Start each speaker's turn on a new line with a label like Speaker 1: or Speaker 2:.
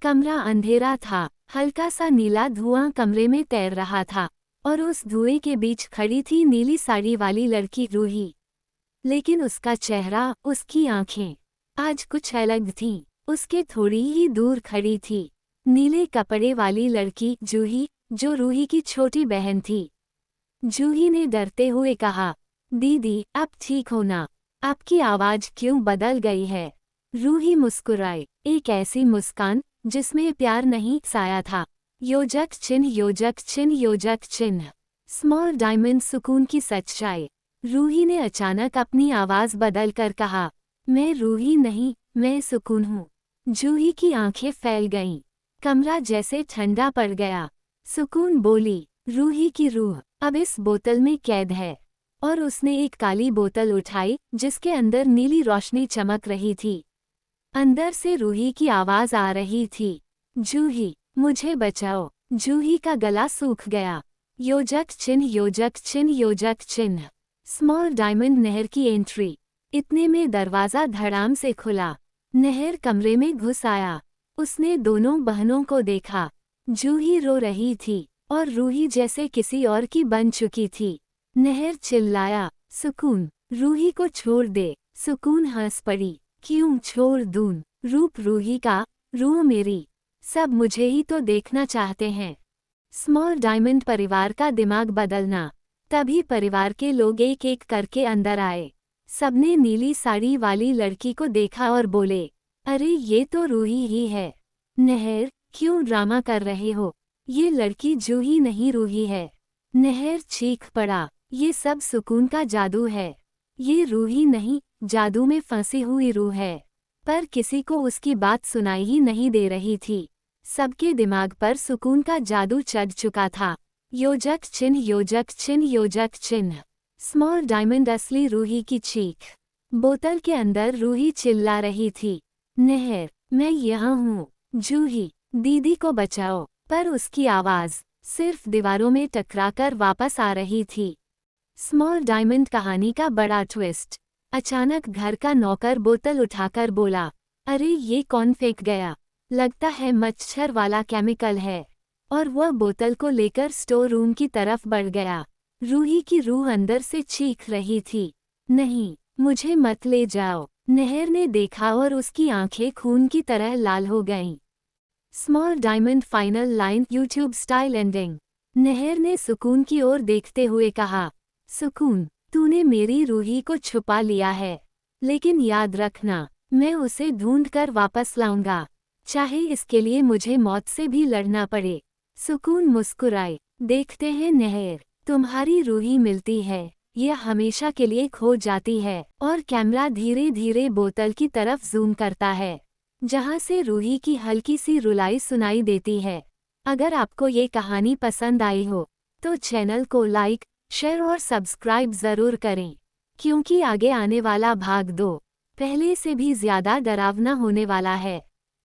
Speaker 1: कमरा अंधेरा था, हल्का सा नीला धुआं कमरे में तैर रहा था और उस धुएं के बीच खड़ी थी नीली साड़ी वाली लड़की रूही। लेकिन उसका चेहरा, उसकी आंखें आज कुछ अलग थीं। उसके थोड़ी ही दूर खड़ी थी नीले कपड़े वाली लड़की जूही, जो रूही की छोटी बहन थी। जूही ने डरते हुए कहा, दीदी अब ठीक हो ना? आपकी आवाज क्यों बदल गई है? रूही मुस्कुराई, एक ऐसी मुस्कान जिसमें प्यार नहीं साया था। योजक चिन्ह, योजक चिन्ह, योजक चिन्ह। स्मॉल डायमंड, सुकून की सच्चाई। रूही ने अचानक अपनी आवाज बदल कर कहा, मैं रूही नहीं, मैं सुकून हूँ। जूही की आंखें फैल गईं। कमरा जैसे ठंडा पड़ गया। सुकून बोली, रूही की रूह अब इस बोतल में कैद है। और उसने एक काली बोतल उठाई जिसके अंदर नीली रोशनी चमक रही थी। अंदर से रूही की आवाज आ रही थी, जूही मुझे बचाओ। जूही का गला सूख गया। योजक चिन्ह, योजक चिन्ह, योजक चिन्ह। Small diamond. नहर की एंट्री। इतने में दरवाजा धड़ाम से खुला। नहर कमरे में घुस आया। उसने दोनों बहनों को देखा। जूही रो रही थी और रूही जैसे किसी और की बन चुकी थी। नहर चिल्लाया, सुकून रूही को छोड़ दे। सुकून हंस पड़ी, क्यों छोड़ दूं? रूप रूही का, रूह मेरी, सब मुझे ही तो देखना चाहते हैं। Small diamond. परिवार का दिमाग बदलना। तभी परिवार के लोग एक एक करके अंदर आए। सबने नीली साड़ी वाली लड़की को देखा और बोले, अरे ये तो रूही ही है। नहर, क्यों ड्रामा कर रहे हो? ये लड़की जूही नहीं, रूही है। नहर चीख पड़ा, ये सब सुकून का जादू है। ये रूही नहीं, जादू में फंसी हुई रूह है। पर किसी को उसकी बात सुनाई ही नहीं दे रही थी। सबके दिमाग पर सुकून का जादू चढ़ चुका था। योजक चिन्ह, योजक चिन्ह, योजक चिन्ह। Small diamond. असली रूही की चीख। बोतल के अंदर रूही चिल्ला रही थी, नहर मैं यहाँ हूँ। जूही दीदी को बचाओ। पर उसकी आवाज सिर्फ दीवारों में टकराकर वापस आ रही थी। Small diamond. कहानी का बड़ा ट्विस्ट। अचानक घर का नौकर बोतल उठाकर बोला, अरे ये कौन फेंक गया? लगता है मच्छर वाला केमिकल है। और वह बोतल को लेकर स्टोर रूम की तरफ बढ़ गया। रूही की रूह अंदर से चीख रही थी, नहीं, मुझे मत ले जाओ। नहर ने देखा और उसकी आंखें खून की तरह लाल हो गईं। Small diamond. Final line, YouTube style ending. नहर ने सुकून की ओर देखते हुए कहा, सुकून तूने मेरी रूही को छुपा लिया है, लेकिन याद रखना, मैं उसे ढूंढकर वापस लाऊंगा, चाहे इसके लिए मुझे मौत से भी लड़ना पड़े। सुकून मुस्कुराए, देखते हैं नहर, तुम्हारी रूही मिलती है, यह हमेशा के लिए खो जाती है। और कैमरा धीरे धीरे बोतल की तरफ जूम करता है, जहां से रूही की हल्की सी रुलाई सुनाई देती है। अगर आपको ये कहानी पसंद आई हो तो चैनल को लाइक, शेयर और सब्सक्राइब ज़रूर करें, क्योंकि आगे आने वाला भाग 2 पहले से भी ज़्यादा डरावना होने वाला है।